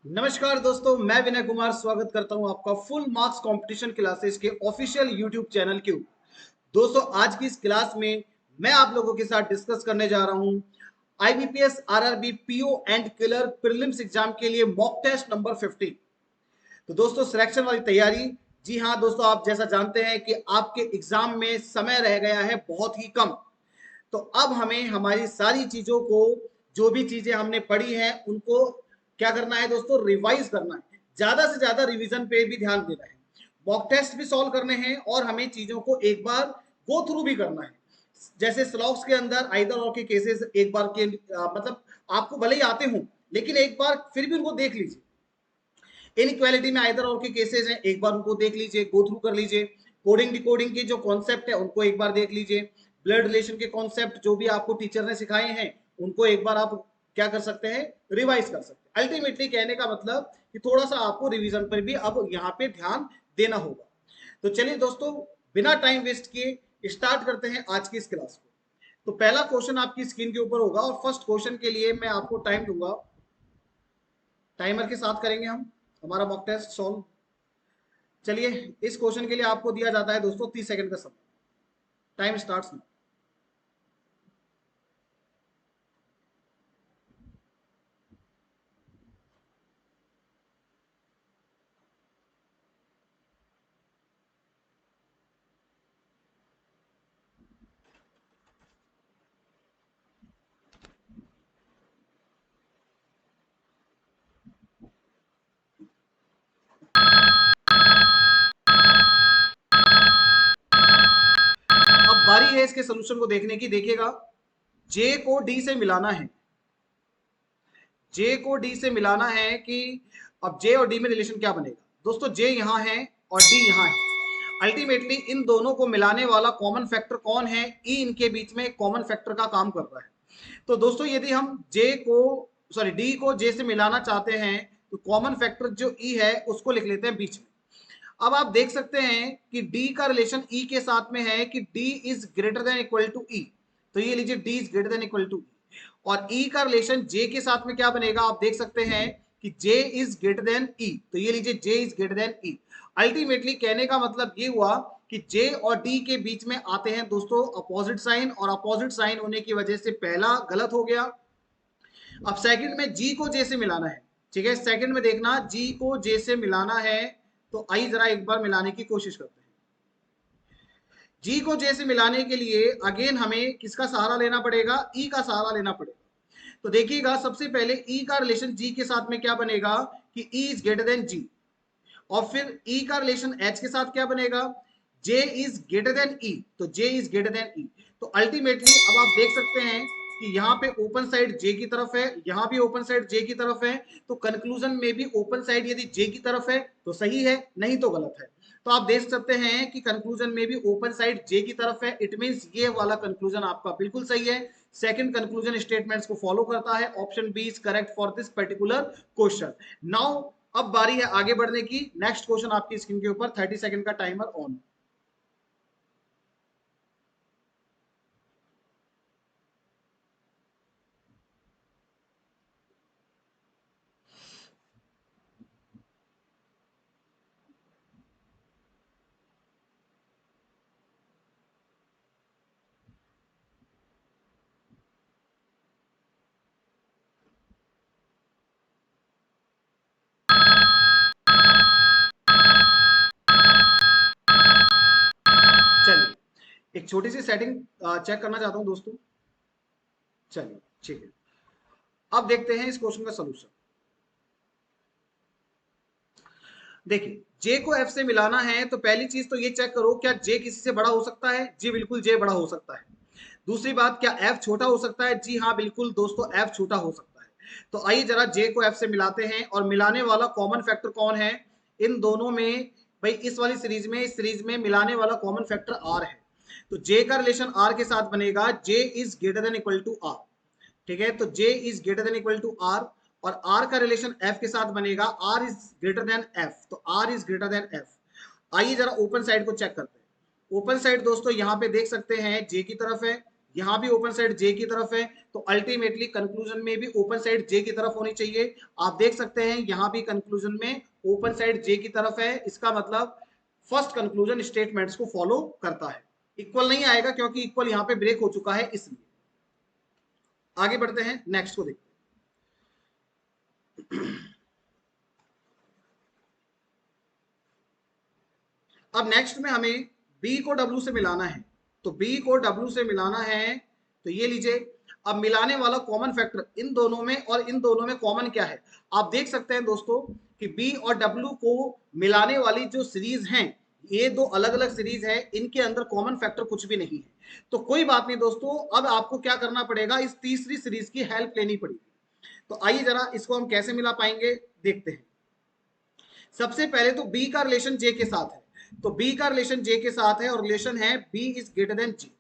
नमस्कार दोस्तों, मैं विनय कुमार स्वागत करता हूं आपका फुल मार्क्स कंपटीशन क्लासेस के ऑफिशियल यूट्यूब चैनल के ऊपर। दोस्तों, आज की इस क्लास में मैं आप लोगों के साथ डिस्कस करने जा रहा हूं IBPS RRB PO and clerk prelims exam के लिए मॉक टेस्ट नंबर 15। तो दोस्तों, सिलेक्शन वाली तैयारी। जी हाँ दोस्तों, आप जैसा जानते हैं कि आपके एग्जाम में समय रह गया है बहुत ही कम। तो अब हमें हमारी सारी चीजों को, जो भी चीजें हमने पढ़ी हैं उनको क्या करना है दोस्तों, रिवाइज करना है। ज्यादा से ज्यादा रिवीजन पे भी ध्यान देना है। मॉक टेस्ट भी सॉल्व करने हैं और हमें चीजों को एक बार गो थ्रू भी करना है। जैसे स्लॉक्स के अंदर आइदर और के केसेस एक बार के मतलब आपको भले ही आते हों, लेकिन एक बार फिर भी उनको देख लीजिए। इनइक्वालिटी में आइदर और के केसेस हैं, एक बार उनको देख लीजिए, गो थ्रू कर लीजिए। कोडिंग डिकोडिंग के जो कॉन्सेप्ट है उनको एक बार देख लीजिए। ब्लड रिलेशन के कॉन्सेप्ट जो भी आपको टीचर ने सिखाए हैं उनको एक बार आप क्या कर सकते हैं, रिवाइज कर सकते हैं। अल्टीमेटली कहने का मतलब कि थोड़ा सा आपको रिवीजन पर भी अब यहाँ पे ध्यान देना होगा। तो चलिए दोस्तों, बिना टाइम वेस्ट किए स्टार्ट करते हैं आज की इस क्लास को। तो पहला क्वेश्चन आपकी स्क्रीन के ऊपर होगा और फर्स्ट क्वेश्चन के लिए मैं आपको टाइम दूंगा। टाइमर के साथ करेंगे हम हमारा मॉक टेस्ट सॉल्व। चलिए, इस क्वेश्चन के लिए आपको दिया जाता है दोस्तों 30 सेकंड का समय। Time starts now. अब बारी है इसके सोल्यूशन को देखने की। देखिएगा, जे को डी से मिलाना है। जे को डी से मिलाना है कि अब जे और डी में रिलेशन क्या बनेगा दोस्तों। जे यहां है और डी यहां है। अल्टीमेटली इन दोनों को मिलाने वाला कॉमन फैक्टर कौन है? ई इनके बीच में कॉमन फैक्टर का काम कर रहा है। तो दोस्तों, यदि हम जे को डी को जे से मिलाना चाहते हैं तो कॉमन फैक्टर जो ई है उसको लिख लेते हैं बीच में। अब आप देख सकते हैं कि डी का रिलेशन ई के साथ में है कि D is greater than equal to E. तो ये लीजिए, D is greater than equal to E. और ई का रिलेशन जे के साथ में क्या बनेगा, आप देख सकते हैं कि J is greater than E. तो ये लीजिए, J is greater than E. Ultimately कहने का मतलब ये हुआ कि जे और डी के बीच में आते हैं दोस्तों अपोजिट साइन, और अपोजिट साइन होने की वजह से पहला गलत हो गया। अब सेकंड में जी को जे से मिलाना है। ठीक है, सेकंड में देखना, जी को जे से मिलाना है। तो आइए जरा एक बार मिलाने की कोशिश करते हैं। जी को जे से मिलाने के लिए अगेन हमें किसका सहारा लेना पड़ेगा? ई का सहारा लेना पड़ेगा। तो देखिएगा, सबसे पहले ई का रिलेशन जी के साथ में क्या बनेगा कि ई इज ग्रेटर देन जी। और फिर ई का रिलेशन एच के साथ क्या बनेगा? J is greater than E. तो J is greater than E. तो अल्टीमेटली अब आप देख सकते हैं कि यहाँ पे ओपन साइड जे की तरफ है, यहाँ भी ओपन साइड जे की तरफ है। तो कंक्लूजन में भी ओपन साइड यदि जे की तरफ है तो सही है, नहीं तो गलत है। तो आप देख सकते हैं कि कंक्लूजन में भी ओपन साइड जे की तरफ है। इट मींस ये वाला कंक्लूजन आपका बिल्कुल सही है। सेकंड कंक्लूजन स्टेटमेंट्स को फॉलो करता है। Option B is correct for this particular question. Now अब बारी है आगे बढ़ने की। नेक्स्ट क्वेश्चन आपकी स्क्रीन के ऊपर, 30 सेकंड का टाइमर ऑन। चलिए, एक छोटी सी सेटिंग चेक करना चाहता हूं दोस्तों। चलिए ठीक है, अब देखते हैं इस क्वेश्चन का सोल्यूशन। देखिए, जे को एफ से मिलाना है तो पहली चीज तो ये चेक करो, क्या जे किसी से बड़ा हो सकता है? जी बिल्कुल, जे बड़ा हो सकता है। दूसरी बात, क्या एफ छोटा हो सकता है? जी हाँ बिल्कुल दोस्तों, एफ छोटा हो सकता है। तो आइए जरा जे को एफ से मिलाते हैं, और मिलाने वाला कॉमन फैक्टर कौन है इन दोनों में? भाई इस वाली सीरीज में, इस सीरीज में मिलाने वाला कॉमन फैक्टर आर है। तो जे का रिलेशन आर के साथ बनेगा, J is greater than equal to R. ठीक है, तो J is greater than equal to R. और आर का रिलेशन एफ के साथ बनेगा, R is greater than F. तो R is greater than F. आइए जरा ओपन साइड को चेक करते हैं। ओपन साइड दोस्तों यहाँ पे देख सकते हैं जे की तरफ है, यहाँ भी ओपन साइड जे की तरफ है, तो अल्टीमेटली कंक्लूजन में भी ओपन साइड जे की तरफ होनी चाहिए। आप देख सकते हैं यहाँ भी कंक्लूजन में ओपन साइड जे की तरफ है, इसका मतलब फर्स्ट कंक्लूजन स्टेटमेंट्स को फॉलो करता है। इक्वल नहीं आएगा क्योंकि इक्वल यहाँ पे ब्रेक हो चुका है, इसलिए। आगे बढ़ते हैं, नेक्स्ट को देखते हैं। अब नेक्स्ट में हमें बी को डब्ल्यू से मिलाना है, तो बी को डब्ल्यू से मिलाना है, तो ये लीजिए। अब मिलाने वाला कॉमन फैक्टर इन दोनों में और इन दोनों में कॉमन क्या है, आप देख सकते हैं दोस्तों कि बी और डब्ल्यू को मिलाने वाली जो सीरीज हैं, ये दो अलग अलग सीरीज है, इनके अंदर कॉमन फैक्टर कुछ भी नहीं है। तो कोई बात नहीं दोस्तों, अब आपको क्या करना पड़ेगा, इस तीसरी सीरीज की हेल्प लेनी पड़ेगी। तो आइए जरा इसको हम कैसे मिला पाएंगे देखते हैं। सबसे पहले तो बी का रिलेशन जे के साथ है, तो बी का रिलेशन जे के साथ है और रिलेशन है बी इज ग्रेटर देन जे।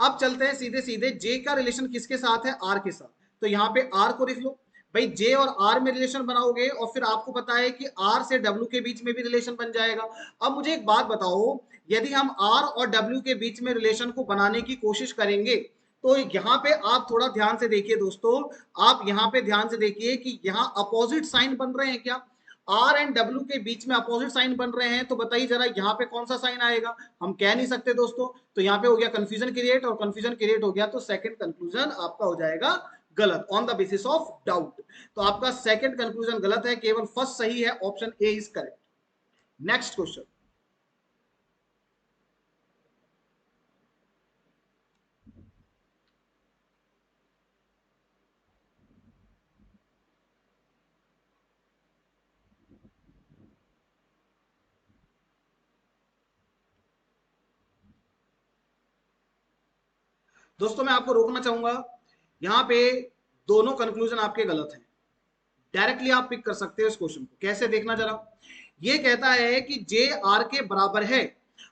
अब चलते हैं सीधे सीधे, जे का रिलेशन किसके साथ है, आर के साथ। तो यहाँ पे आर को लिख लो भाई, जे और आर में रिलेशन बनाओगे और फिर आपको पता है कि आर से डब्ल्यू के बीच में भी रिलेशन बन जाएगा। अब मुझे एक बात बताओ, यदि हम आर और डब्ल्यू के बीच में रिलेशन को बनाने की कोशिश करेंगे, तो यहाँ पे आप थोड़ा ध्यान से देखिए दोस्तों, आप यहाँ पे ध्यान से देखिए कि यहाँ अपोजिट साइन बन रहे हैं क्या, आर एंड डब्ल्यू के बीच में अपोजिट साइन बन रहे हैं, तो बताइए जरा यहाँ पे कौन सा साइन आएगा, हम कह नहीं सकते दोस्तों। तो यहाँ पे हो गया कंफ्यूजन क्रिएट, और कंफ्यूजन क्रिएट हो गया तो सेकंड कंक्लूजन आपका हो जाएगा गलत, on the basis of doubt. तो आपका सेकंड कंक्लूजन गलत है, केवल फर्स्ट सही है, option A is correct. Next question. दोस्तों मैं आपको रोकना चाहूंगा, यहाँ पे दोनों कंक्लूजन आपके गलत हैं। डायरेक्टली आप पिक कर सकते हो इस क्वेश्चन को, कैसे देखना जरा। ये कहता है कि जे आर के बराबर है।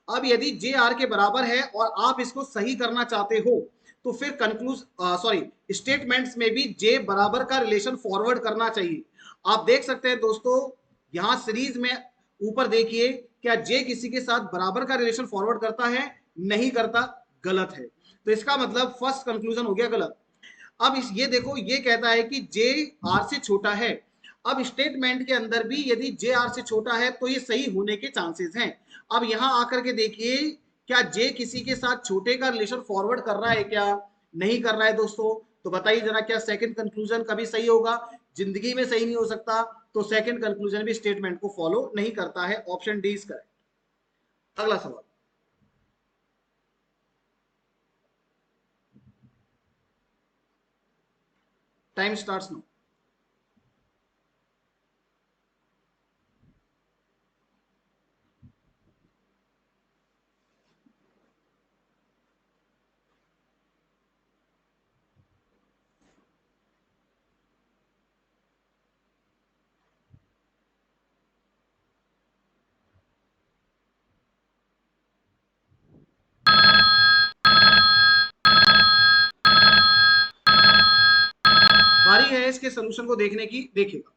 अब यदि जे आर के बराबर है और आप इसको सही करना चाहते हो, तो फिर कंक्लूज सॉरी स्टेटमेंट्स में भी जे बराबर का रिलेशन फॉरवर्ड करना चाहिए। आप देख सकते हैं दोस्तों, यहां सीरीज में ऊपर देखिए, क्या जे किसी के साथ बराबर का रिलेशन फॉरवर्ड करता है, नहीं करता, गलत है। तो इसका मतलब फर्स्ट कंक्लूजन हो गया गलत। अब इस ये देखो, ये कहता है कि जे आर से छोटा है। अब स्टेटमेंट के अंदर भी यदि जे आर से छोटा है तो ये सही होने के चांसेस हैं। अब यहां आकर के देखिए, क्या जे किसी के साथ छोटे का रिलेशन फॉरवर्ड कर रहा है क्या, नहीं कर रहा है दोस्तों। तो बताइए जरा, क्या सेकंड कंक्लूजन कभी सही होगा, जिंदगी में सही नहीं हो सकता। तो सेकंड कंक्लूजन भी स्टेटमेंट को फॉलो नहीं करता है, ऑप्शन डी इज करेक्ट। अगला सवाल। Time starts now. बारी है इसके सोल्यूशन को देखने की, देखिएगा।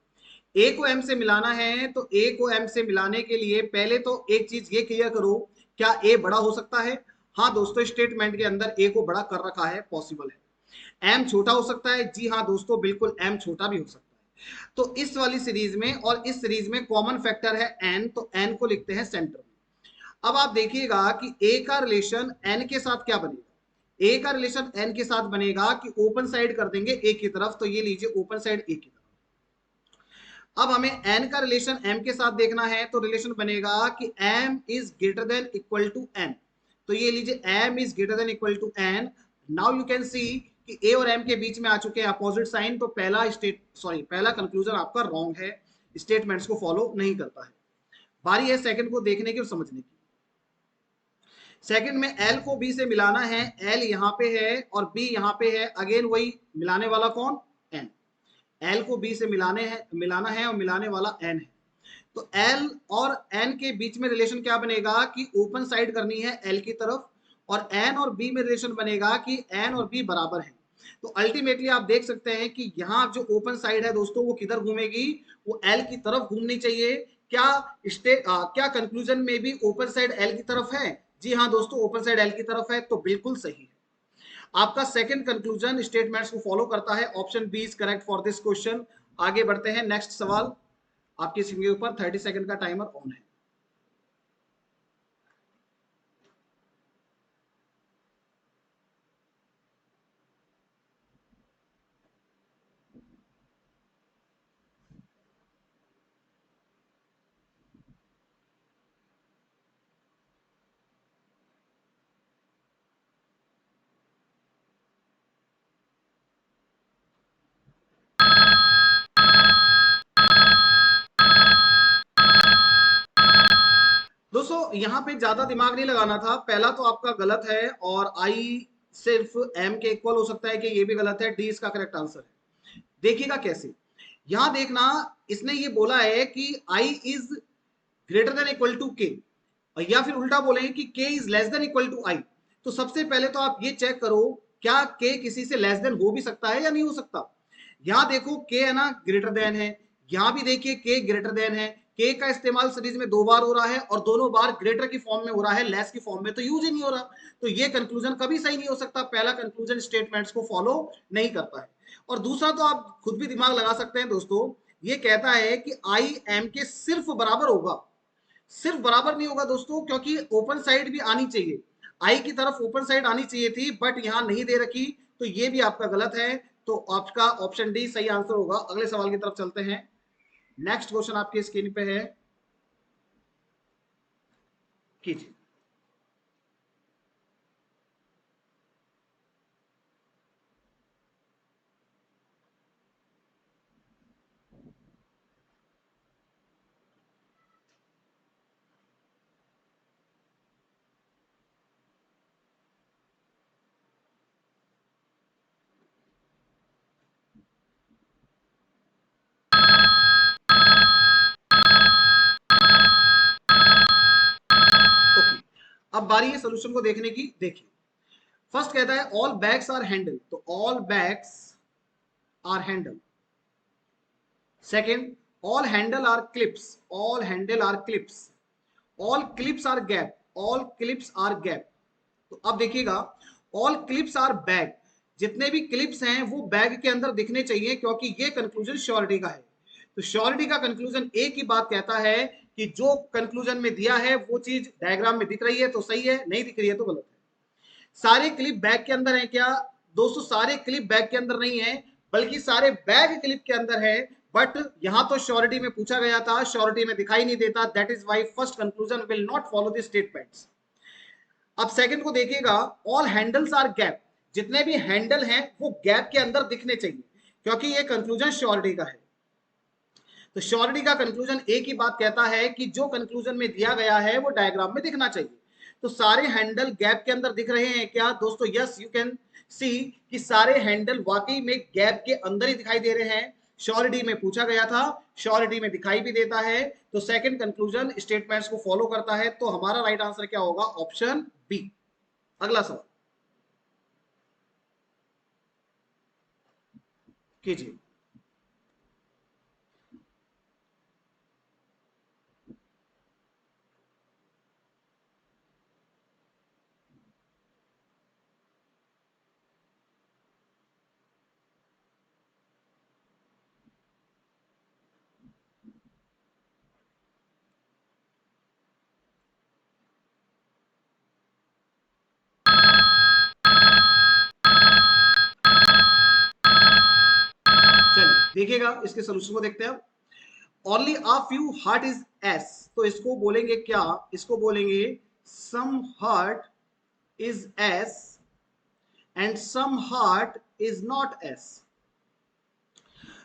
ए को एम से मिलाना है, तो ए को एम से मिलाने के लिए पहले तो एक चीज ये क्लियर करो, क्या ए बड़ा हो सकता है। हाँ दोस्तों, स्टेटमेंट के अंदर ए को बड़ा कर रखा है, पॉसिबल है। एम छोटा हो सकता है, जी हाँ दोस्तों, बिल्कुल एम छोटा भी हो सकता है। तो इस वाली सीरीज में और इस सीरीज में कॉमन फैक्टर है एन, तो एन को लिखते हैं सेंटर में। अब आप देखिएगा कि ए का रिलेशन एन के साथ क्या बनेगा, ए का रिलेशन एन के साथ बनेगा कि ओपन साइड कर देंगे ए की तरफ, तो ये लीजिए ओपन साइड ए की तरफ। अब हमें n का रिलेशन m के साथ देखना है, तो रिलेशन बनेगा कि m is greater than equal to n। तो ये लीजिए m is greater than equal to n। Now you can see कि a और m के बीच में आ चुके हैं अपोजिट साइन, तो पहला कंक्लूजन आपका रॉन्ग है, स्टेटमेंट्स को फॉलो नहीं करता है। बारी है सेकंड को देखने की और समझने की। सेकंड में l को b से मिलाना है, l यहाँ पे है और b यहाँ पे है, अगेन वही मिलाने वाला कौन, n। L को B से मिलाना है और मिलाने वाला N है। तो L और N के बीच में रिलेशन क्या बनेगा कि ओपन साइड करनी है L की तरफ, और N और B में रिलेशन बनेगा कि N और B बराबर है। तो अल्टीमेटली आप देख सकते हैं कि यहाँ जो ओपन साइड है दोस्तों, वो किधर घूमेगी, वो L की तरफ घूमनी चाहिए। क्या कंक्लूजन में भी ओपन साइड L की तरफ है, जी हाँ दोस्तों, ओपन साइड L की तरफ है, तो बिल्कुल सही है। आपका सेकंड कंक्लूजन स्टेटमेंट्स को फॉलो करता है। Option B is correct for this question. आगे बढ़ते हैं, नेक्स्ट सवाल आपकी स्क्रीन के ऊपर 30 सेकंड का टाइमर ऑन है। दोस्तों यहां पे ज्यादा दिमाग नहीं लगाना था, पहला तो आपका गलत है और आई सिर्फ एम के इक्वल हो सकता है कि ये भी गलत है। डी इसका करेक्ट आंसर है। देखिएगा कैसे, यहां देखना, इसने ये बोला है कि I is greater than equal to K, या फिर उल्टा बोलेंगे कि K is less than equal to I. तो सबसे पहले तो आप ये चेक करो, क्या के किसी से लेस देन हो भी सकता है या नहीं हो सकता। यहां देखो के है ना, ग्रेटर देन है, यहां भी देखिए के ग्रेटर देन है। के का इस्तेमाल सीरीज में 2 बार हो रहा है और दोनों बार ग्रेटर की फॉर्म में हो रहा है, लेस की फॉर्म में तो यूज ही नहीं हो रहा। तो ये कंक्लूजन कभी सही नहीं हो सकता, पहला कंक्लूजन स्टेटमेंट्स को फॉलो नहीं करता है। और दूसरा तो आप खुद भी दिमाग लगा सकते हैं दोस्तों, ये कहता है कि आई एम के सिर्फ बराबर होगा। सिर्फ बराबर नहीं होगा दोस्तों, क्योंकि ओपन साइड भी आनी चाहिए, आई की तरफ ओपन साइड आनी चाहिए थी, बट यहां नहीं दे रखी, तो ये भी आपका गलत है। तो आपका ऑप्शन डी सही आंसर होगा। अगले सवाल की तरफ चलते हैं। नेक्स्ट क्वेश्चन आपकी स्क्रीन पे है, कीजिए। ओके, अब बारी है सोल्यूशन को देखने की। देखिए, फर्स्ट कहता है ऑल बैग्स आर हैंडल, तो all bags are handle. Second, all handle are clips, all handle are clips. All clips are gap, all clips are gap. तो अब देखिएगा, ऑल क्लिप्स आर बैग, जितने भी क्लिप्स हैं वो बैग के अंदर दिखने चाहिए, क्योंकि ये कंक्लूजन श्योरिटी का है। तो श्योरिटी का कंक्लूजन एक ही बात कहता है कि जो कंक्लूजन में दिया है वो चीज डायग्राम में दिख रही है तो सही है, नहीं दिख रही है तो गलत है। सारे क्लिप बैग के अंदर है क्या दोस्तों? सारे क्लिप बैग के अंदर नहीं है, बल्कि सारे बैग क्लिप के अंदर है। बट यहां तो श्योरिटी में पूछा गया था, श्योरिटी में दिखाई नहीं देता, that is why first conclusion will not follow the statements. अब सेकंड को देखिएगा, ऑल हैंडल्स आर गैप, जितने भी हैंडल हैं वो गैप के अंदर दिखने चाहिए, क्योंकि ये कंक्लूजन श्योरिटी का है। तो श्योरिटी का कंक्लूजन एक ही बात कहता है कि जो कंक्लूजन में दिया गया है वो डायग्राम में दिखना चाहिए। तो सारे हैंडल गैप के अंदर दिख रहे हैं क्या दोस्तों? यस, यू कैन सी कि सारे हैंडल वाकई में गैप के अंदर ही दिखाई दे रहे हैं। श्योरिटी में पूछा गया था, श्योरिटी में दिखाई भी देता है। तो सेकंड कंक्लूजन स्टेटमेंट्स को फॉलो करता है। तो हमारा राइट आंसर क्या होगा? Option B. अगला सवाल कीजिए। चलिए देखिएगा, इसके सोल्यूशन को देखते हैं। Only a few heart is S, तो इसको बोलेंगे क्या? इसको बोलेंगे some heart is S and some heart is not S.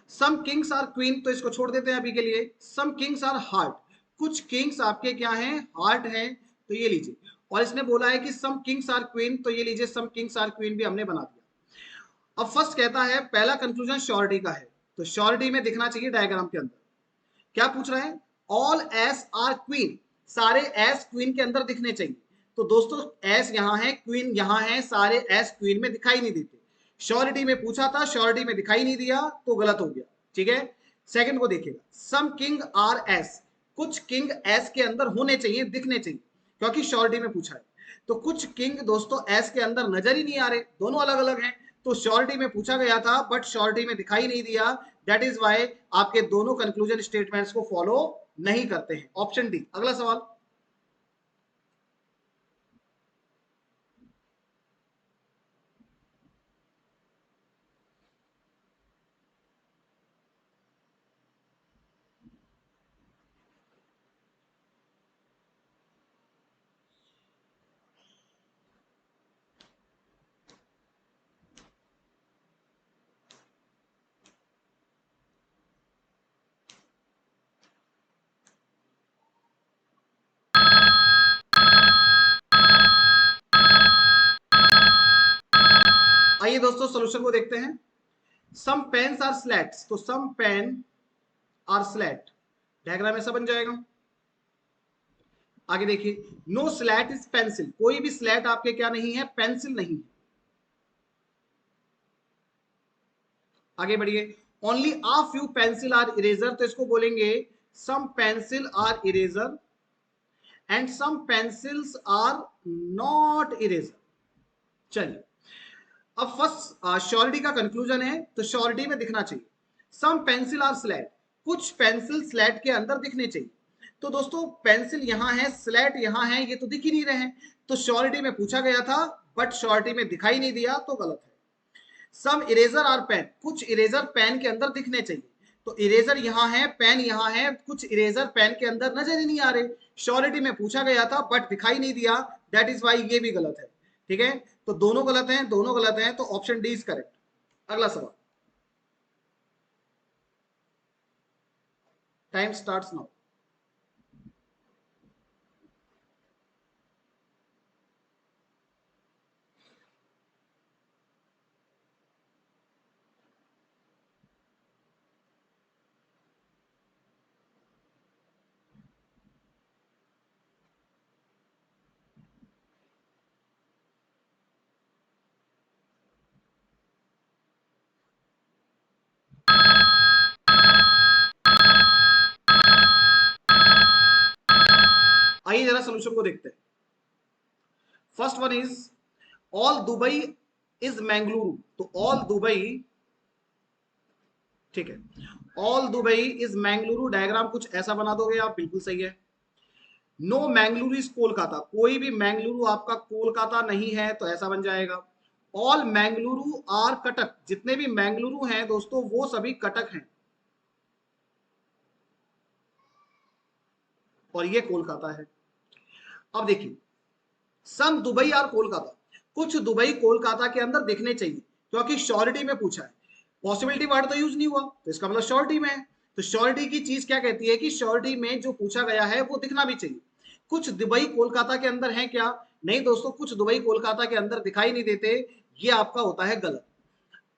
Some kings are queen, तो इसको छोड़ देते हैं अभी के लिए। सम किंग्स आर हार्ट, कुछ किंग्स आपके क्या हैं? हार्ट हैं, तो ये लीजिए। और इसने बोला है कि सम किंग्स आर क्वीन, तो ये लीजिए, सम किंग्स आर क्वीन भी हमने बना दिया। अब फर्स्ट कहता है, पहला कंक्लूजन श्योरिटी का है, तो श्योरिटी में दिखना चाहिए डायग्राम के अंदर। क्या पूछ रहे हैं? ऑल एस आर क्वीन, सारे एस क्वीन के अंदर दिखने चाहिए। तो दोस्तों एस यहां है, क्वीन यहां है, सारे एस क्वीन में दिखाई नहीं देते। श्योरिटी में पूछा था, श्योरिटी में दिखाई नहीं दिया तो गलत हो गया। ठीक है, सेकंड को देखिएगा, सम किंग आर एस, कुछ किंग एस के अंदर होने चाहिए, दिखने चाहिए, क्योंकि श्योरिटी में पूछा है। तो कुछ किंग दोस्तों एस के अंदर नजर ही नहीं आ रहे, दोनों अलग अलग हैं। तो श्योरिटी में पूछा गया था बट श्योरिटी में दिखाई नहीं दिया, दैट इज वाई आपके दोनों कंक्लूजन स्टेटमेंट्स को फॉलो नहीं करते हैं। Option D. अगला सवाल। आइए दोस्तों सोल्यूशन को देखते हैं। सम पेन्स आर स्लैट्स, तो some pen are slat, diagram ऐसा बन जाएगा। आगे देखिए, नो स्लैट इज पेंसिल, कोई भी स्लैट आपके क्या नहीं है, पेंसिल नहीं है। आगे बढ़िए, only a few pencil are eraser, तो इसको बोलेंगे some pencil are eraser and some pencils are not eraser. चलिए, अब फर्स्ट श्योरिटी का कंक्लूजन है, तो श्योरिटी में दिखना चाहिए सम पेंसिल आर स्लैट, कुछ पेंसिल स्लैट के अंदर दिखने चाहिए। तो दोस्तों पेंसिल यहां है, स्लैट यहां है, ये तो दिख ही नहीं रहे हैं। तो श्योरिटी में पूछा गया था बट श्योरिटी में दिखाई नहीं दिया, तो गलत है। सम इरेजर आर पेन, कुछ इरेजर पेन के अंदर दिखने चाहिए। तो इरेजर यहां है, पेन यहां है, कुछ इरेजर पेन के अंदर नजर ही नहीं आ रहे। श्योरिटी में पूछा गया था बट दिखाई नहीं दिया, दैट इज वाई ये भी गलत है। ठीक है, तो दोनों गलत हैं, दोनों गलत हैं, तो ऑप्शन डी इज करेक्ट। अगला सवाल, टाइम स्टार्ट्स नाउ। आइए जरा सोल्यूशन को देखते हैं। First one is all Dubai is Mangaluru, तो ऑल दुबई, ठीक है, all Dubai is Mangaluru, diagram कुछ ऐसा बना दोगे आप, बिल्कुल सही है। नो मैंगलुरु इज कोलकाता, कोई भी मैंगलुरु आपका कोलकाता नहीं है, तो ऐसा बन जाएगा। ऑल मैंगलुरु आर कटक, जितने भी मैंगलुरु हैं दोस्तों वो सभी कटक हैं, और ये कोलकाता है। अब देखिए, सम दुबई और कोलकाता, कुछ दुबई कोलकाता के अंदर दिखने चाहिए, क्योंकि श्योरिटी में पूछा है। पॉसिबिलिटी वर्ड तो यूज नहीं हुआ, तो इसका मतलब श्योरिटी में है। तो श्योरिटी की चीज क्या कहती है कि श्योरिटी में जो पूछा गया है वो दिखना भी चाहिए। कुछ दुबई कोलकाता के अंदर है क्या, नहीं दोस्तों, कुछ दुबई कोलकाता के अंदर दिखाई नहीं देते, ये आपका होता है गलत।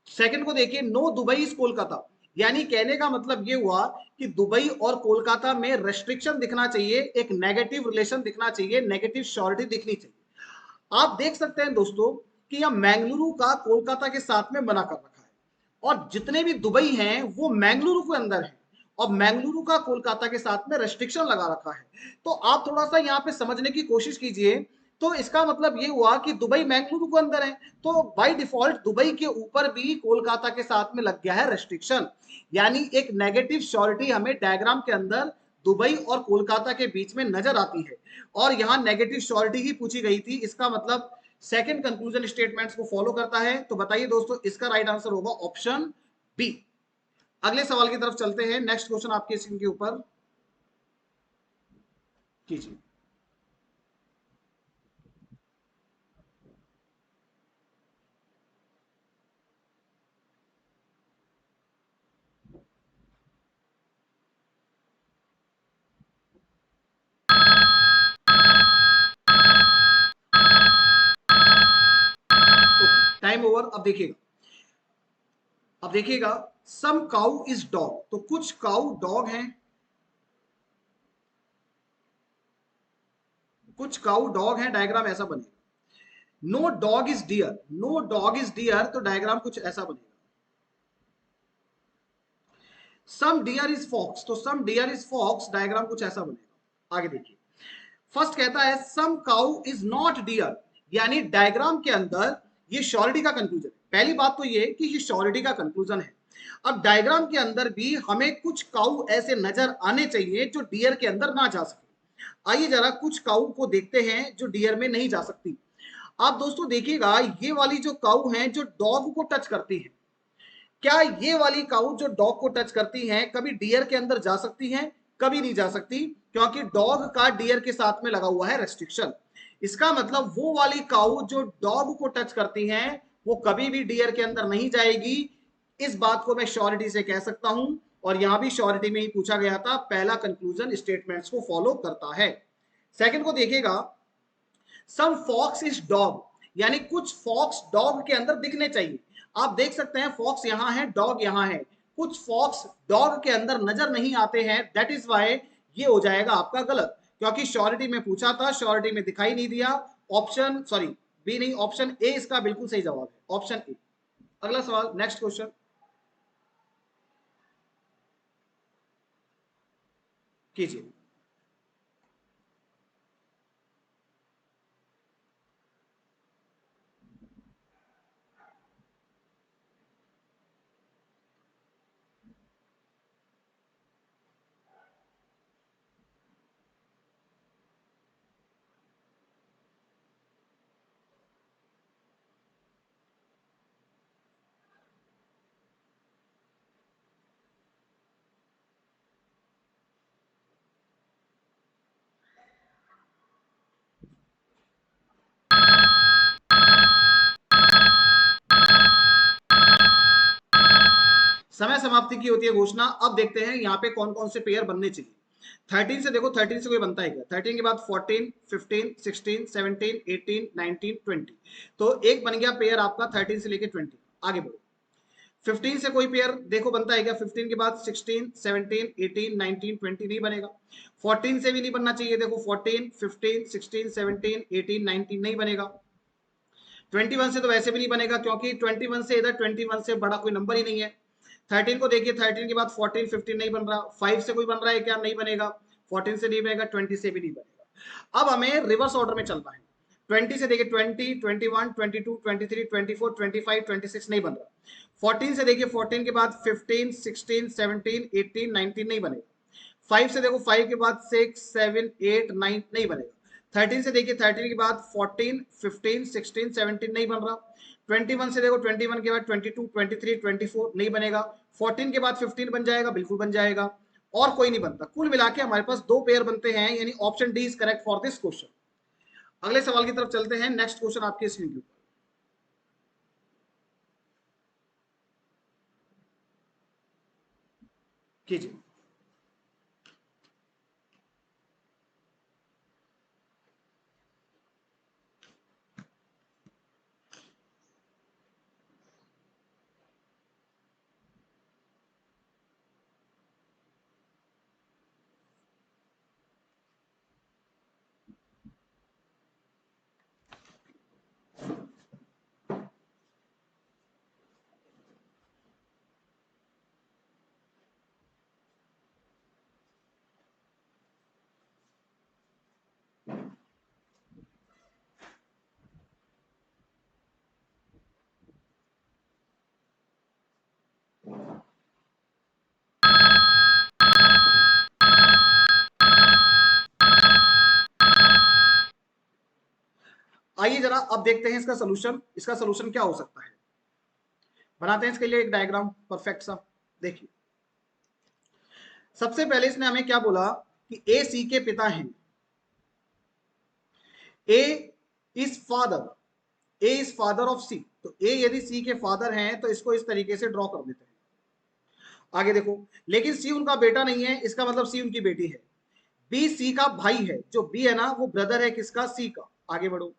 सेकंड को देखिए, नो दुबई इज कोलकाता, यानी कहने का मतलब ये हुआ कि दुबई और कोलकाता में रेस्ट्रिक्शन दिखना चाहिए, एक नेगेटिव रिलेशन दिखना चाहिए, नेगेटिव श्योरिटी दिखनी चाहिए। आप देख सकते हैं दोस्तों कि यह मैंगलुरु का कोलकाता के साथ में बना कर रखा है, और जितने भी दुबई हैं वो मैंगलुरु के अंदर है, और मैंगलुरु का कोलकाता के साथ में रेस्ट्रिक्शन लगा रखा है। तो आप थोड़ा सा यहाँ पे समझने की कोशिश कीजिए। तो इसका मतलब ये हुआ कि दुबई मैंगलुरु के अंदर है, तो बाय डिफॉल्ट दुबई के ऊपर भी कोलकाता के साथ में लग गया है रेस्ट्रिक्शन, यानी एक नेगेटिव श्योरिटी हमें डायग्राम के अंदर दुबई और कोलकाता के बीच में नजर आती है, और यहां नेगेटिव श्योरिटी ही पूछी गई थी। इसका मतलब सेकंड कंक्लूजन स्टेटमेंट्स को फॉलो करता है। तो बताइए दोस्तों, इसका राइट आंसर होगा ऑप्शन बी। अगले सवाल की तरफ चलते हैं, नेक्स्ट क्वेश्चन आपके स्क्रीन के ऊपर कीजिए। Okay, time over. अब देखिएगा, सम काउ इज डॉग, तो कुछ काउ डॉग हैं, कुछ काउ डॉग हैं, डायग्राम ऐसा बनेगा। No dog is deer, no dog is deer, तो डायग्राम कुछ ऐसा बनेगा। सम डियर इज फॉक्स, तो some deer is fox, diagram कुछ ऐसा बनेगा। आगे देखिए, फर्स्ट कहता है some cow is not deer, यानी डायग्राम के अंदर ये श्योरिटी का कंक्लूजन है। पहली बात तो ये कि ये श्योरिटी का कंक्लूजन है। अब डायग्राम के अंदर भी हमें कुछ काउ ऐसे नजर आने चाहिए जो डियर के अंदर ना जा सके। आइए जरा कुछ काउ को देखते हैं जो डियर में नहीं जा सकती। आप दोस्तों देखिएगा, ये वाली जो काउ हैं जो डॉग को टच करती हैं, क्या ये वाली काउ जो डॉग को टच करती हैं कभी डियर के अंदर जा सकती हैं? कभी नहीं जा सकती, क्योंकि डॉग का डियर के साथ में लगा हुआ है रेस्ट्रिक्शन। इसका मतलब वो वाली काउ जो डॉग को टच करती हैं वो कभी भी डियर के अंदर नहीं जाएगी। इस बात को मैं श्योरिटी से कह सकता हूं, और यहां भी श्योरिटी में ही पूछा गया था, पहला कंक्लूजन स्टेटमेंट्स को फॉलो करता है। सेकंड को देखिएगा, सम फॉक्स इज डॉग, यानी कुछ फॉक्स डॉग के अंदर दिखने चाहिए। आप देख सकते हैं फॉक्स यहां है, डॉग यहां है, कुछ फॉक्स डॉग के अंदर नजर नहीं आते हैं। दैट इज वाई ये हो जाएगा आपका गलत, क्योंकि श्योरिटी में पूछा था, श्योरिटी में दिखाई नहीं दिया। ऑप्शन सॉरी बी नहीं, ऑप्शन ए इसका बिल्कुल सही जवाब है, ऑप्शन ए। अगला सवाल, नेक्स्ट क्वेश्चन कीजिए। समय समाप्ति की होती है घोषणा। अब देखते हैं यहाँ पे कौन कौन से पेयर बनने चाहिए। 13 से देखो, 13 से कोई बनता है क्या? 13 के बाद 14, 15, 16, 17, 18, 19, 20। तो एक बन गया पेयर आपका 13 से लेके 20। आगे बढ़ो। 15 से कोई पेयर देखो बनता है क्या? 15 के बाद 16, 17, 18, 19, 20 नहीं बनेगा। 14 से भी नहीं बनना चाहिए, देखो 14, 15, 16, 17, 18, 19 नहीं बनेगा। 21 से तो वैसे भी नहीं बनेगा, क्योंकि 21 से इधर 21 से बड़ा कोई नंबर ही नहीं है। 13 को देखिए, 13 के बाद 14, 15 नहीं बन रहा। 5 से कोई बन रहा है क्या? नहीं बनेगा। 14 से नहीं बनेगा, 20 से भी नहीं बनेगा। अब हमें रिवर्स ऑर्डर में चलना है। 20 से देखिए 20, 21, 22, 23, 24, 25, 26 नहीं बन रहा। 14 से देखिए, 14 के बाद 15, 16, 17, 18, 19 नहीं बनेगा। 5 से देखो, 5 के बाद 6, 7, 8, 9 नहीं बनेगा। 13 से देखिए, 13 के बाद 14, 15, 16, 17 नहीं बन रहा। 21 से देखो, 21 के बाद 22, 23, 24 नहीं बनेगा। 14 के बाद 15 बन जाएगा, बिल्कुल बन जाएगा। और कोई नहीं बनता। कुल मिला के हमारे पास दो पेयर बनते हैं, यानी option D is correct for this question. अगले सवाल की तरफ चलते हैं। नेक्स्ट क्वेश्चन आपके स्क्रीन के ऊपर कीजिए। आइए जरा अब देखते हैं इसका सोल्यूशन। इसका सोल्यूशन क्या हो सकता है, बनाते हैं इसके लिए एक डायग्राम परफेक्ट सा। देखिए, सबसे पहले इसने हमें क्या बोला कि ए सी के पिता हैं। A is father, A is father of C. तो ए यदि सी के फादर हैं तो इसको इस तरीके से ड्रॉ कर देते हैं। आगे देखो, लेकिन सी उनका बेटा नहीं है, इसका मतलब सी उनकी बेटी है। बी सी का भाई है, जो बी है ना वो ब्रदर है किसका? सी का। आगे बढ़ो।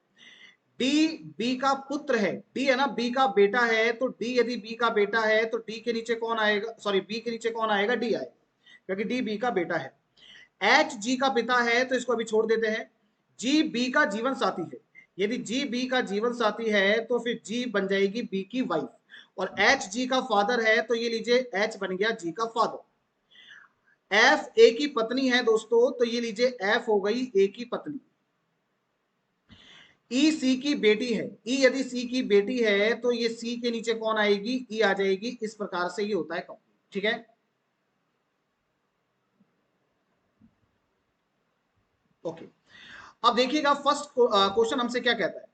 डी बी का पुत्र है, डी है ना बी का बेटा है, तो डी यदि बी का बेटा है तो डी के नीचे कौन आएगा? सॉरी, बी के नीचे कौन आएगा? डी आएगा, क्योंकि डी बी का बेटा है। एच जी का पिता है, तो इसको अभी छोड़ देते हैं। जी बी का जीवन साथी है, यदि जी बी का जीवन साथी है तो फिर जी बन जाएगी बी की वाइफ। और एच जी का फादर है, तो ये लीजिए एच बन गया जी का फादर। एफ ए की पत्नी है दोस्तों, तो ये लीजिए एफ हो गई ए की पत्नी। ई सी की बेटी है, ई यदि सी की बेटी है तो ये सी के नीचे कौन आएगी, ई आ जाएगी। इस प्रकार से ये होता है कंप्लीट। ठीक है, ओके। अब देखिएगा फर्स्ट क्वेश्चन हमसे क्या कहता है।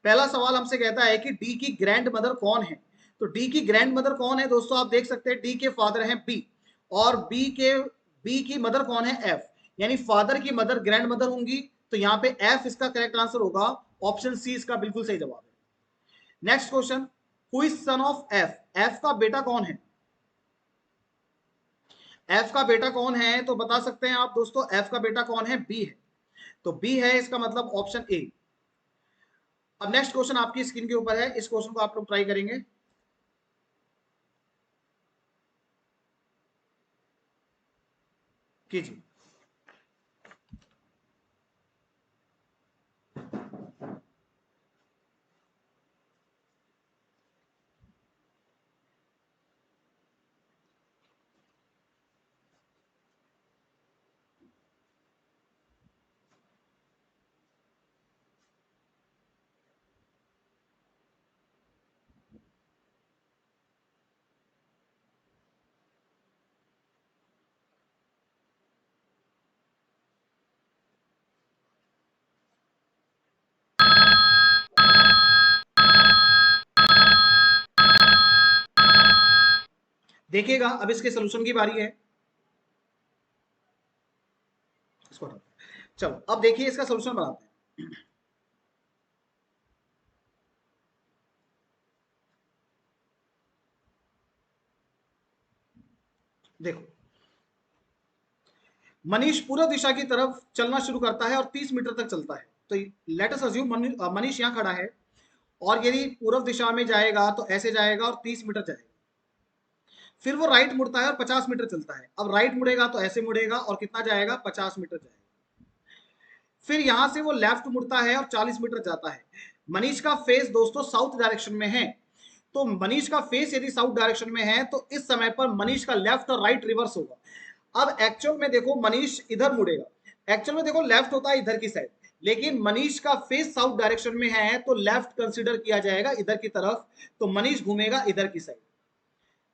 पहला सवाल हमसे कहता है कि डी की ग्रैंड मदर कौन है। तो डी की ग्रैंड मदर कौन है दोस्तों, आप देख सकते हैं डी के फादर हैं बी, और बी की मदर कौन है, एफ। यानी फादर की मदर ग्रैंड मदर होंगी, तो यहां पे एफ इसका करेक्ट आंसर होगा। ऑप्शन सी इसका बिल्कुल सही जवाब है। Next question, who is son of F, F का बेटा कौन है। एफ का बेटा कौन है तो बता सकते हैं आप दोस्तों, एफ का बेटा कौन है, बी है। तो बी है इसका मतलब ऑप्शन ए। अब नेक्स्ट क्वेश्चन आपकी स्क्रीन के ऊपर है, इस क्वेश्चन को आप लोग ट्राई करेंगे। कीजिए। देखिएगा अब इसके सोल्यूशन की बारी है। इसको चलो अब देखिए इसका सोल्यूशन बनाते हैं। देखो, मनीष पूर्व दिशा की तरफ चलना शुरू करता है और 30 मीटर तक चलता है। तो लेट अस अज्यूम मनीष यहां खड़ा है, और यदि पूर्व दिशा में जाएगा तो ऐसे जाएगा और 30 मीटर जाएगा। फिर वो राइट मुड़ता है और 50 मीटर चलता है। अब राइट मुड़ेगा तो ऐसे मुड़ेगा और कितना जाएगा, 50 मीटर जाएगा। फिर यहां से वो लेफ्ट मुड़ता है और 40 मीटर जाता है। मनीष का फेस दोस्तों साउथ डायरेक्शन में है, तो मनीष का फेस यदि साउथ डायरेक्शन में है तो इस समय पर मनीष का लेफ्ट और राइट रिवर्स होगा। अब एक्चुअल में देखो मनीष इधर मुड़ेगा, एक्चुअल में देखो लेफ्ट होता है इधर की साइड, लेकिन मनीष का फेस साउथ डायरेक्शन में है तो लेफ्ट कंसीडर किया जाएगा इधर की तरफ, तो मनीष घूमेगा इधर की साइड।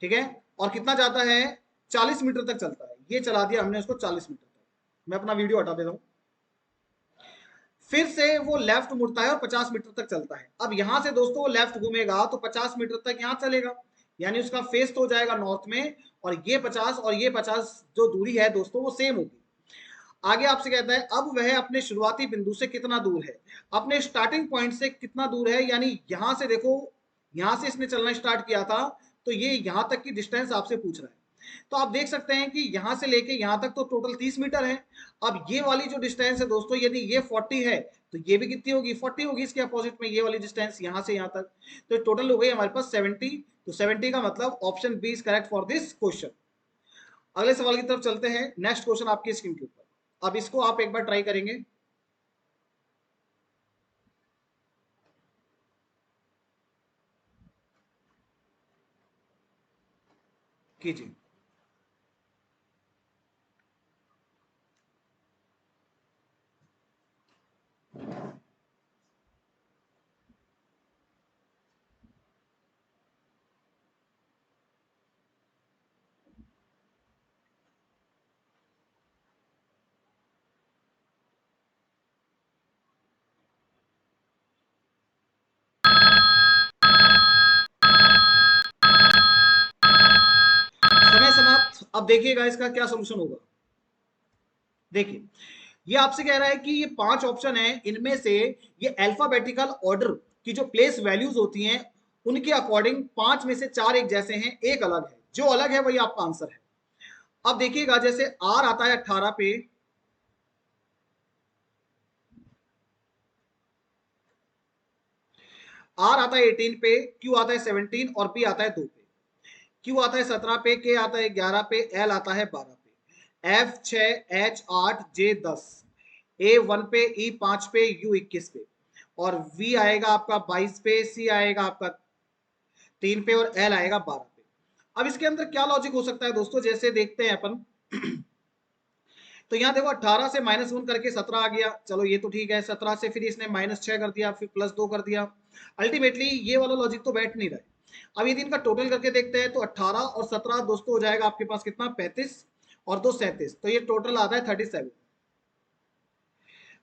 ठीक है, और कितना जाता है, 40 मीटर तक चलता है। ये चला दिया हमने उसको 40 मीटर तक। मैं अपना वीडियो हटा देता हूं। फिर से वो लेफ्ट मुड़ता है और 50 मीटर तक चलता है। अब यहां से दोस्तों वो लेफ्ट घूमेगा तो 50 मीटर तक यहां चलेगा, यानी उसका फेस तो हो जाएगा नॉर्थ में, और ये 50 और ये 50 जो दूरी है दोस्तों वो सेम होगी। आगे आपसे कहता है अब वह अपने शुरुआती बिंदु से कितना दूर है, अपने स्टार्टिंग पॉइंट से कितना दूर है। यानी यहां से देखो, यहां से इसने चलना स्टार्ट किया था, तो ये यहां तक की डिस्टेंस आपसे पूछ रहा है। तो आप देख सकते हैं कि यहां से लेके यहां तक तो टोटल 30 मीटर है। अब ये वाली जो डिस्टेंस है दोस्तों, यदि ये 40 है तो ये भी कितनी होगी, 40 होगी। इसके अपोजिट में ये वाली डिस्टेंस यहां से यहां तक, तो टोटल हो गई हमारे पास 70। तो 70 का मतलब option B is correct for this question. अगले सवाल की तरफ चलते हैं। नेक्स्ट क्वेश्चन आपकी स्क्रीन के ऊपर, अब इसको आप एक बार ट्राई करेंगे। कीजिए। समय समाप्त। अब देखिएगा इसका क्या सोल्यूशन होगा। देखिए, ये आपसे कह रहा है कि ये 5 ऑप्शन है, इनमें से ये अल्फाबेटिकल ऑर्डर की जो प्लेस वैल्यूज होती हैं उनके अकॉर्डिंग 5 में से 4 एक जैसे हैं, एक अलग है। जो अलग है वही आपका आंसर है। अब देखिएगा जैसे आर आता है 18 पे, आर आता है 18 पे, क्यू आता है 17 और पी आता है 2 पे। क्यू आता है 17 पे, के आता है 11 पे, एल आता है 12 पे, एफ 6, एच 8, जे 10, ए 1 पे, ई 5 पे, यू 21 पे, और वी आएगा आपका 22 पे, सी आएगा आपका 3 पे, और एल आएगा 12 पे। अब इसके अंदर क्या लॉजिक हो सकता है दोस्तों, जैसे देखते हैं अपन। तो यहाँ देखो 18 से -1 करके 17 आ गया, चलो ये तो ठीक है। 17 से फिर इसने -6 कर दिया, फिर +2 कर दिया। अल्टीमेटली ये वाला लॉजिक तो बैठ नहीं रहा है। अब यदि इनका टोटल करके देखते हैं तो 18 और 17 दोस्तों हो जाएगा आपके पास कितना, 35 और 2 37, तो ये टोटल आता है 37।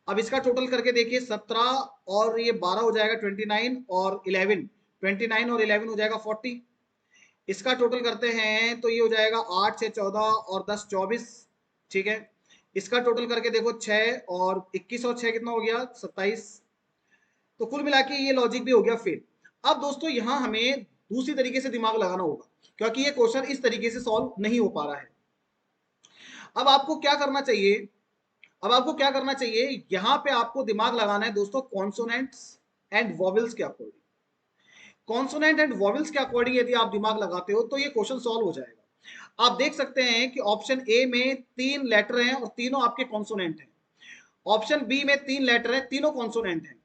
अब इसका टोटल करके देखिए 17 और ये 12 हो जाएगा 29 और 11, 29 और 11 हो जाएगा 40। इसका टोटल करते हैं तो ये हो जाएगा 8 से 14 और 10 24, ठीक है। इसका टोटल करके देखो 6 और 21 और 6 कितना हो गया, 27। तो कुल मिला के ये लॉजिक भी हो गया फेल। अब दोस्तों यहाँ हमें दूसरी तरीके से दिमाग लगाना होगा, क्योंकि ये क्वेश्चन इस तरीके से सॉल्व नहीं हो पा रहा है। अब आपको क्या करना चाहिए, अब आपको क्या करना चाहिए, यहां पे आपको दिमाग लगाना है दोस्तों कॉन्सोनेंट्स एंड वॉवेल्स के अकॉर्डिंग। कॉन्सोनेंट एंड वॉवेल्स के अकॉर्डिंग यदि आप दिमाग लगाते हो तो ये क्वेश्चन सॉल्व हो जाएगा। आप देख सकते हैं कि ऑप्शन ए में 3 लेटर हैं और तीनों आपके कॉन्सोनेंट हैं। ऑप्शन बी में 3 लेटर हैं, तीनों कॉन्सोनेंट हैं।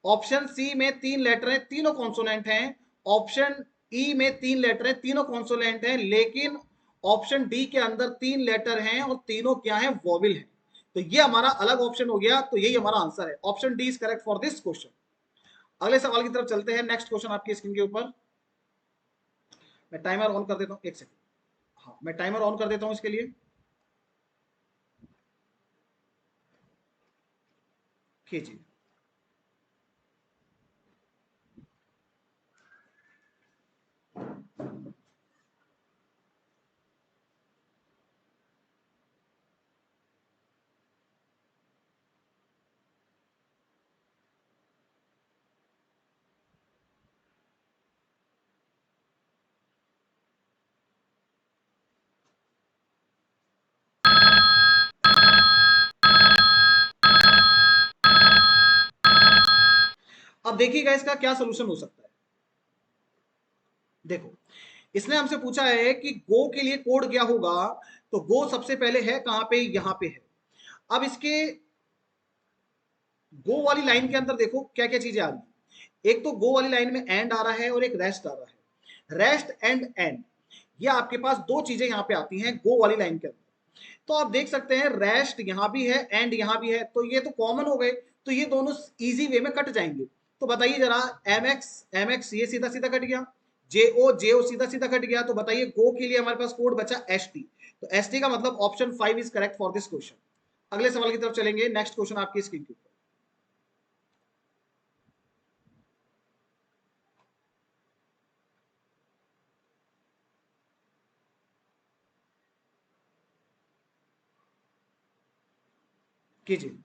ऑप्शन सी में 3 लेटर हैं, तीनों कॉन्सोनेंट हैं। ऑप्शन ई में 3 लेटर हैं, तीनों कॉन्सोनेंट हैं। लेकिन ऑप्शन डी के अंदर 3 लेटर हैं और तीनों क्या है, वॉवेल है। तो ये हमारा अलग ऑप्शन हो गया, तो यही हमारा आंसर है। Option D is correct for this question. अगले सवाल की तरफ चलते हैं। नेक्स्ट क्वेश्चन आपकी स्क्रीन के ऊपर। मैं टाइमर ऑन कर देता हूँ, एक सेकंड। हाँ, मैं टाइमर ऑन कर देता हूँ इसके लिए। खींचिए। अब देखिएगा इसका क्या सोल्यूशन हो सकता है। देखो, इसने हमसे पूछा है कि गो के लिए कोड क्या होगा। तो गो सबसे पहले है कहां पे, यहां पे है। अब इसके गो वाली लाइन के अंदर देखो क्या क्या चीजें आ रही है। एक तो गो वाली लाइन में एंड आ रहा है और एक रेस्ट आ रहा है। रेस्ट एंड एंड, ये आपके पास दो चीजें यहां पे आती हैं गो वाली लाइन के अंदर। तो आप देख सकते हैं रेस्ट यहां भी है, एंड यहां भी है, तो ये तो कॉमन हो गए। तो ये दोनों इजी वे में कट जाएंगे। तो बताइए जरा, एम एक्स ये सीधा सीधा कट गया, जे ओ सीधा सीधा कट गया। तो बताइए गो के लिए हमारे पास कोड बचा एस टी। तो एस टी का मतलब option 5 is correct for this question. अगले सवाल की तरफ चलेंगे। नेक्स्ट क्वेश्चन आपकी स्क्रीन के ऊपर। कीजिए।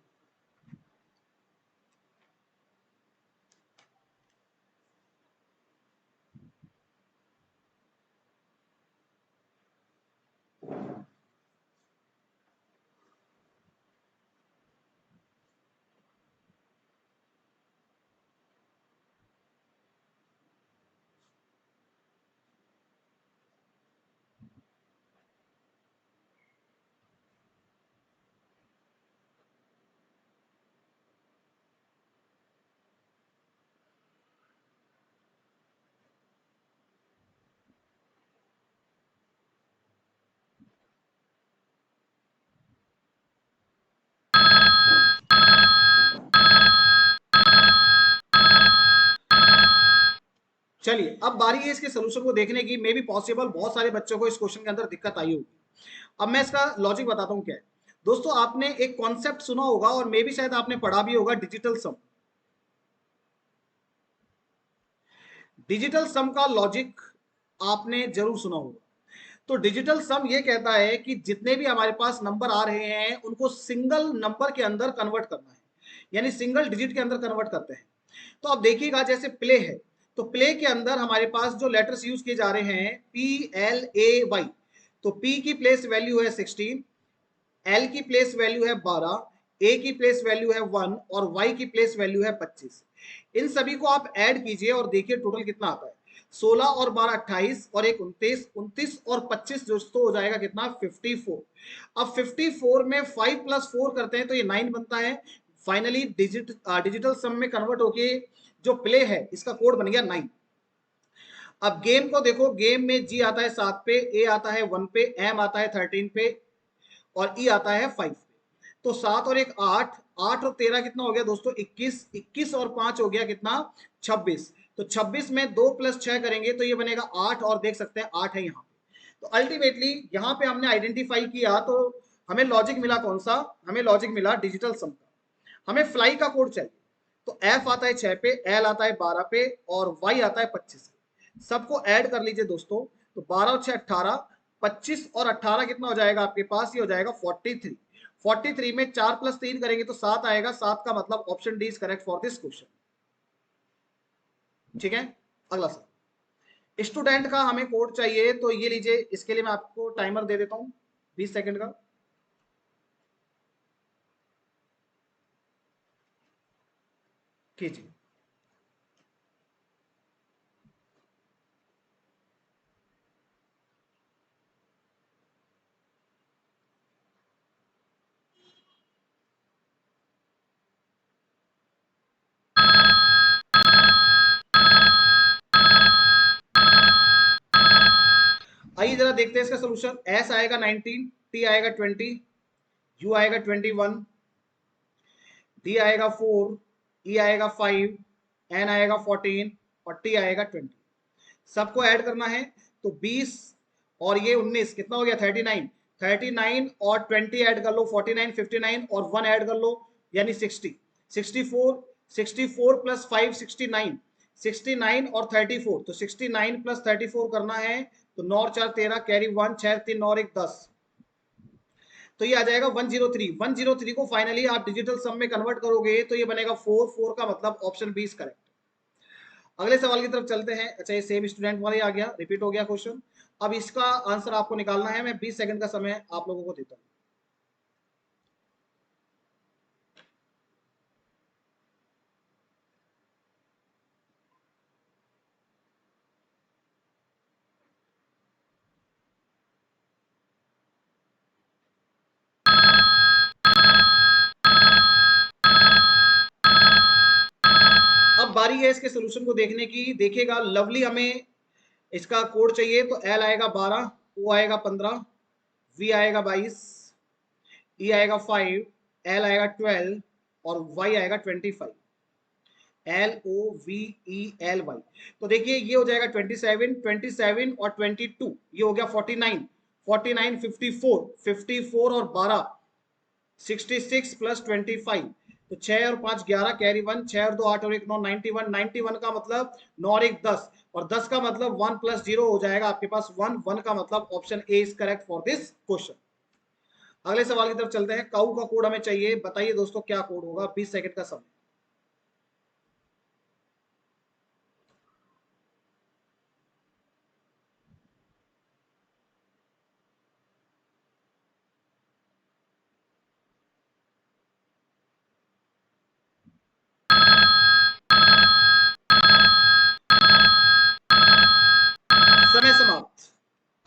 चलिए, अब बारी है इसके सोल्यूशन को देखने की। मे भी पॉसिबल बहुत सारे बच्चों को इस क्वेश्चन के अंदर दिक्कत आई होगी। अब मैं इसका लॉजिक बताता हूं क्या है। दोस्तों, आपने एक कॉन्सेप्ट सुना होगा और मे भी शायद आपने पढ़ा भी होगा, डिजिटल सम। डिजिटल सम का लॉजिक आपने जरूर सुना होगा। तो डिजिटल सम ये कहता है कि जितने भी हमारे पास नंबर आ रहे हैं उनको सिंगल नंबर के अंदर कन्वर्ट करना है, यानी सिंगल डिजिट के अंदर कन्वर्ट करते हैं। तो अब देखिएगा, जैसे प्ले है, तो प्ले के अंदर हमारे पास जो लेटर्स यूज किए जा रहे हैं PLAY। तो P की प्लेस वैल्यू है 16, एल की प्लेस वैल्यू है 12, ए की प्लेस वैल्यू है 1 और वाई की प्लेस वैल्यू है 25। इन सभी को आप ऐड कीजिए और देखिए टोटल कितना आता है। 16 और 12 28 और एक 29, 29 और 25 दोस्तों हो जाएगा कितना, 54। अब 54 में 5 + 4 करते हैं तो ये 9 बनता है। फाइनली डिजिटल सम में कन्वर्ट होके जो प्ले है इसका कोड बन गया 9। अब गेम को देखो, गेम में जी आता है 7 पे, ए आता है 1 पे, एम आता है 13 पे और ई आता है 5 पे। तो 7 और एक 8, 8 और 13 कितना हो गया दोस्तों 21, 21 और 5 हो गया कितना 26। तो 26 में 2 + 6 करेंगे तो ये बनेगा 8, और देख सकते हैं 8 है यहाँ पे। तो अल्टीमेटली यहाँ पे हमने आइडेंटिफाई किया, तो हमें लॉजिक मिला कौन सा, हमें लॉजिक मिला डिजिटल सम का। हमें फ्लाई का कोड चाहिए, तो एफ आता है 6 पे, एल आता है 12 पे, और वाई आता है 25 पे। सबको ऐड कर लीजिए दोस्तों, तो 12 और 6 18, 25 और 18 कितना हो जाएगा आपके पास, ये हो जाएगा 43। 43 में 4 + 3 करेंगे तो 7 आएगा, 7 का मतलब option D is correct for this question. ठीक है, अगला सर, स्टूडेंट का हमें कोड चाहिए, तो ये लीजिए, इसके लिए मैं आपको टाइमर दे देता हूं 20 सेकंड का। कीजिए। आइए जरा देखते हैं इसका सोल्यूशन। एस आएगा 19, टी आएगा 20, यू आएगा 21, डी आएगा 4, ई आएगा 5, एन आएगा 14, और टी आएगा 20। सबको ऐड करना है, तो 20 और ये 19 कितना हो गया 39। 39 और 20 ऐड कर लो 49, 59 और 1 ऐड कर लो यानी 60। 64, 64 + 5 69, 69 और 34, तो 69 + 34 करना है, तो 9 और 4 13, कैरी 1, 6 3 9 और 1 10, तो ये आ जाएगा 103। 103 को फाइनली आप डिजिटल सम में कन्वर्ट करोगे तो ये बनेगा 4, 4 का मतलब ऑप्शन बी इज करेक्ट। अगले सवाल की तरफ चलते हैं। अच्छा, ये सेम स्टूडेंट वाला ही आ गया, रिपीट हो गया क्वेश्चन। अब इसका आंसर आपको निकालना है, मैं 20 सेकंड का समय आप लोगों को देता हूं। अब बारी है इसके सोल्यूशन को देखने की। देखिएगा लवली, हमें इसका कोड चाहिए, तो एल आएगा 12, ओ आएगा 15, वी आएगा 22, ई आएगा 5, एल आएगा 12, और वाई आएगा 25। L O V E L Y, तो देखिए ये हो जाएगा 27, 27 और 22, ये हो गया 49, 49 54, 54 और 12 66 + 25, तो 6 और 5 11, कैरी 1, 6 और 2 8 और 1 9, 91, 91 का मतलब 9 और 1 10, और 10 का मतलब 1 + 0 हो जाएगा आपके पास 1, 1 का मतलब option A is correct for this question. अगले सवाल की तरफ चलते हैं। काऊ का कोड हमें चाहिए, बताइए दोस्तों क्या कोड होगा, 20 सेकंड का समय। समय समाप्त।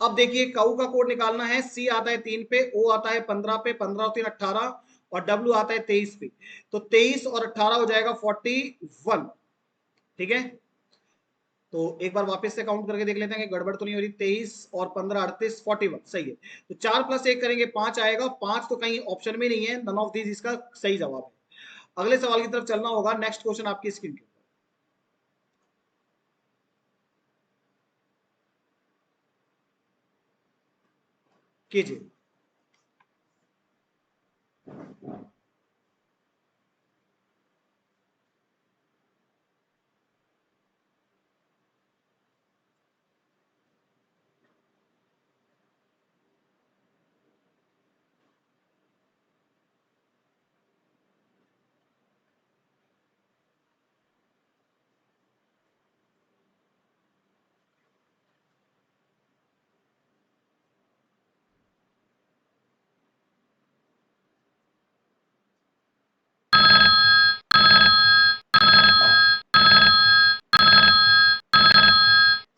अब देखिए काऊ का कोड निकालना है। सी आता है 3 पे, ओ आता है 15 पे, 15 और 3 18, और डब्ल्यू आता है 23 पे, तो 23 और 18 हो जाएगा 41। ठीक है, तो एक बार वापस से काउंट करके देख लेते हैं कि गड़बड़ तो नहीं हो रही। 23 और 15 38, 41 सही है। तो 4 + 1 करेंगे 5 आएगा, 5 तो कहीं ऑप्शन में नहीं है, नन ऑफ दीज इसका सही जवाब है। अगले सवाल की तरफ चलना होगा। नेक्स्ट क्वेश्चन आपकी स्क्रीन के ऊपर कीजिए।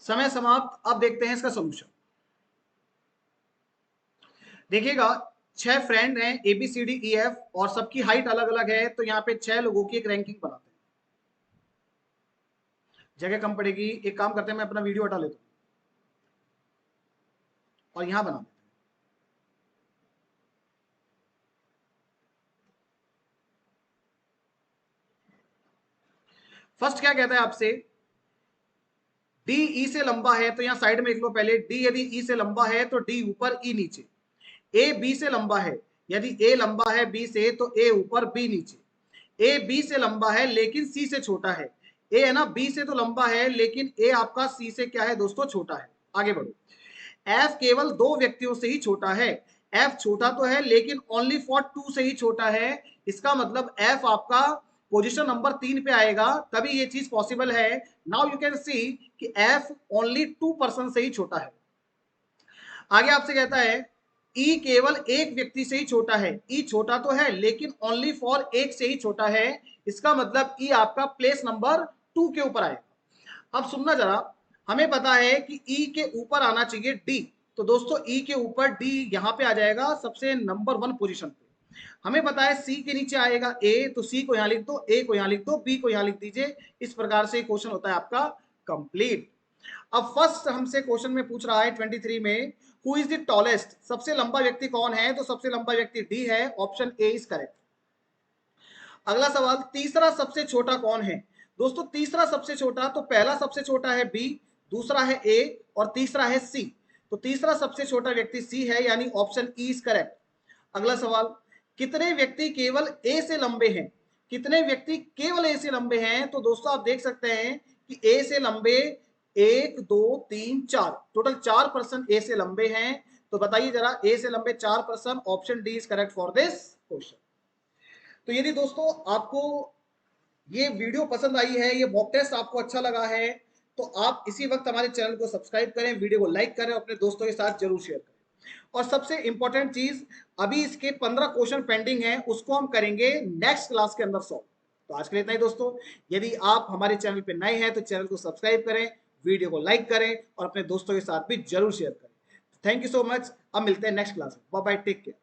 समय समाप्त। अब देखते हैं इसका सोल्यूशन। देखिएगा, 6 फ्रेंड हैं A B C D E F, और सबकी हाइट अलग अलग है, तो यहाँ पे 6 लोगों की एक रैंकिंग बनाते हैं। जगह कम पड़ेगी, एक काम करते हैं, मैं अपना वीडियो हटा लेता हूँ और यहाँ बना देते हैं। फर्स्ट क्या कहता है आपसे, डी ई से लंबा है, तो यहां साइड में लिख लो पहले, डी यदि ई से लंबा है तो डी ऊपर ई नीचे। ए बी से लंबा है, यदि ए लंबा है बी से तो ए ऊपर बी नीचे। ए बी से लंबा है लेकिन सी से छोटा है, ए है ना बी से तो लंबा है लेकिन ए आपका सी से क्या है दोस्तों, छोटा है। आगे बढ़ो, एफ केवल दो व्यक्तियों से ही छोटा है, एफ छोटा तो है लेकिन ओनली फॉर टू से ही छोटा है। इसका मतलब एफ आपका पोजीशन नंबर 3 पे आएगा, तभी ये चीज पॉसिबल है। नाउ यू कैन सी कि एफ ओनली 2% से ही छोटा है। आगे आपसे कहता है ई केवल एक व्यक्ति से ही छोटा है, ई छोटा तो है लेकिन ओनली फॉर एक से ही छोटा है। इसका मतलब ई आपका प्लेस नंबर 2 के ऊपर आएगा। अब सुनना जरा, हमें पता है कि ई के ऊपर आना चाहिए डी, तो दोस्तों ई के ऊपर डी यहां पे आ जाएगा सबसे नंबर 1 पोजीशन पे। हमें पता है सी के नीचे आएगा ए, तो सी को यहां लिख दो, ए को यहां लिख दो, बी को यहां लिख दीजिए। इस प्रकार से क्वेश्चन होता है आपका कंप्लीट। अब फर्स्ट हमसे क्वेश्चन में पूछ रहा है 23 में, हु इज द टॉलेस्ट, सबसे लंबा व्यक्ति कौन है, तो सबसे लंबा व्यक्ति डी है, ऑप्शन ए इज करेक्ट। अगला सवाल, तीसरा सबसे छोटा कौन है। दोस्तों तीसरा सबसे छोटा, तो पहला सबसे छोटा है बी, दूसरा है ए और तीसरा है सी, तो तीसरा सबसे छोटा व्यक्ति सी है, यानी ऑप्शन ई इज करेक्ट। अगला सवाल, कितने व्यक्ति केवल ए से लंबे हैं, कितने व्यक्ति केवल ए से लंबे हैं, तो दोस्तों आप देख सकते हैं कि ए से लंबे 1 2 3 4, टोटल 4% ए से लंबे हैं। तो बताइए जरा, ए से लंबे 4%, option D is correct for this question. तो यदि दोस्तों आपको ये वीडियो पसंद आई है, ये मॉक टेस्ट आपको अच्छा लगा है, तो आप इसी वक्त हमारे चैनल को सब्सक्राइब करें, वीडियो को लाइक करें, अपने दोस्तों के साथ जरूर शेयर करें। और सबसे इंपॉर्टेंट चीज, अभी इसके 15 क्वेश्चन पेंडिंग हैं, उसको हम करेंगे नेक्स्ट क्लास के अंदर सॉल्व। तो आज के लिए इतना ही दोस्तों। यदि आप हमारे चैनल पे नए हैं तो चैनल को सब्सक्राइब करें, वीडियो को लाइक करें और अपने दोस्तों के साथ भी जरूर शेयर करें। Thank you so much. अब मिलते हैं नेक्स्ट क्लास में। Bye bye, take care.